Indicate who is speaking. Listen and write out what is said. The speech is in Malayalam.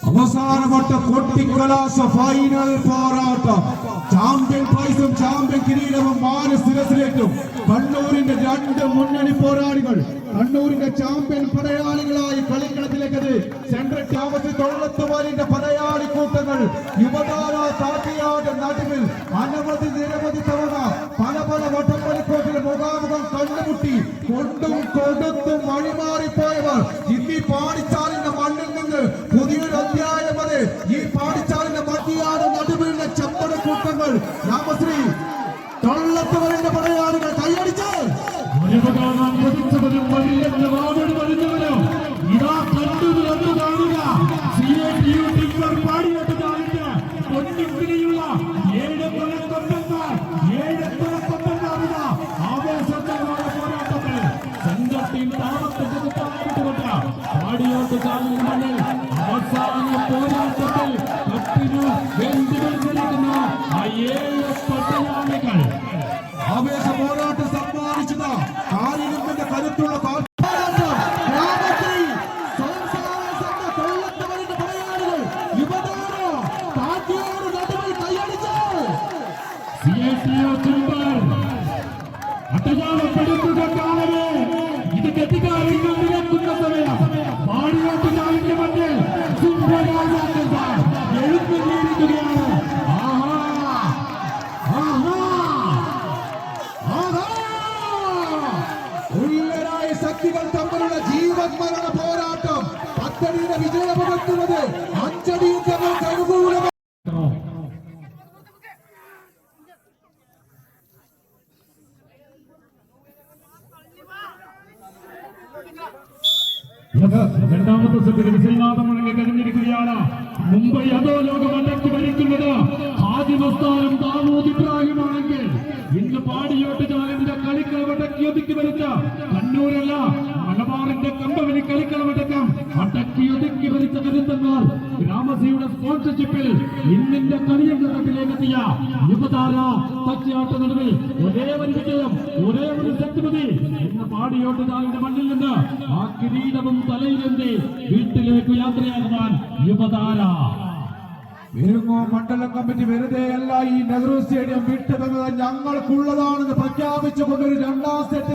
Speaker 1: അവസാനവട്ട കൊട്ടിക്കലാശ ഫൈനൽ പോരാട്ടം. ചാമ്പ്യൻ പ്രൈസും ചാമ്പ്യൻ കിരീടവും മാനസിരസിലേക്കും കണ്ണൂരിന്റെ രണ്ട് മുന്നണി പോരാളികൾ കണ്ണൂരിന്റെ ചാമ്പ്യൻ പടയാളികളായി കളിക്കളത്തിലേക്കത് സെൻട്രൽ താമസി തൊള്ളത്തുവാലിന്റെ പടയാളി കൂട്ടങ്ങൾ യുവതാര താട്ടിയാട് നടുവിൽ അനവധി നിരവധി തവണ പല പല വട്ടപ്പലിക്കോട്ടിൽ മുഖാമുഖം കണ്ടുമുട്ടി കൊണ്ടും കൊടുത്തും വഴിമാറിപ്പോയവർ ഇന്നീ പാടിച്ചാലിന്റെ മണ്ണിൽ നിന്ന് പുതിയൊരു അധ്യായം അത് ഈ പാടിച്ചാലിന്റെ മധ്യയാണ് നടുവിലെ ചപ്പട കൂട്ടങ്ങൾ രാമശ്രീ തൊള്ളത്തുവലിന്റെ പടയാളികൾ കൈയടിച്ച്
Speaker 2: ഇതാ കണ്ടു തുറന്നു കാണുക പാടിയോട്ട് കാണിച്ച് പൊന്നിക്കിനിയുള്ള ഏഴെത്തുറക്കൊണ്ടെന്നാവുക ആവേശകരമായ പോരാട്ടത്തിൽ സംഘത്തിൽ താമസിച്ചുകൊണ്ട് പാടിയോട്ട് ചാലിന് മണ്ണിൽ അവസാന പോരാട്ടത്തിൽ കപ്പിനു വെന്തു മത്സരിക്കുന്ന ആ 7 പടയാളികൾ
Speaker 1: ആവേശ പോരാട്ടം സമ്മാനിച്ചത് കാലിന്റെ കരുത്തുള്ള
Speaker 2: അട്ടജാലപ്പെടുത്തുക കാലമേ ഇത് ഗതികാരങ്ങൾ നിരക്കുന്ന സമയം പാടിയോട്ട് ചാലിന്റെ മണ്ണിൽ എഴുന്നള്ളിയിരിക്കുകയാണ്.
Speaker 1: ഉള്ളരായ ശക്തികൾ തമ്മിലുള്ള ജീവന്മരണ പോരാട്ടം. പത്തടിയുടെ വിജയമുഖത്തുന്നത് 5 അടിയുടെ അനുകൂലം.
Speaker 2: രണ്ടാമത്തെ സെറ്റിൽ വിജയനാഥം മുഴങ്ങി കഴിഞ്ഞിരിക്കുകയാണ്. മുംബൈ അതോ ലോകം അടക്കി ഭരിക്കുന്നത് ഹാജി മസ്താനും ദാവൂദ് ഇബ്രാഹിമാണെങ്കിൽ ഇന്ന് പാടിയോട്ട് ചാലിന്റെ കളിക്കളമടക്കി ഒതുക്കി ഭരിച്ച കണ്ണൂരല്ല മലബാറിന്റെ കമ്പവലി കളിക്കളമടക്കം അടക്കി ഒതുക്കി ഭരിച്ച കരുത്തന്മാർ ഗ്രാമസഭയുടെ സ്പോൺസർഷിപ്പിൽ ഇന്നിന്റെ കളിയങ്കത്തിലേക്കെത്തിയ യുവതാര തച്ചയാട്ട നടുവിൽ ഒരേ ഒരു വിജയം ഒരേ ഒരു ശക്തിമതി ഇന്ന് പാടിയോട്ട് ചാലിന്റെ മണ്ണിൽ നിന്ന് ആ കിരീടവും തലയിലെന്തി വീട്ടിലേക്ക് യാത്രയാകുവാൻ യുവതാര
Speaker 1: വിരുങ്ങോ മണ്ഡലം കമ്മിറ്റി വെറുതെയല്ല ഈ നെഹ്റു സ്റ്റേഡിയം വിട്ടുതന്നത് ഞങ്ങൾക്കുള്ളതാണെന്ന് പ്രഖ്യാപിച്ചുകൊണ്ടൊരു 2ാം സെറ്റ്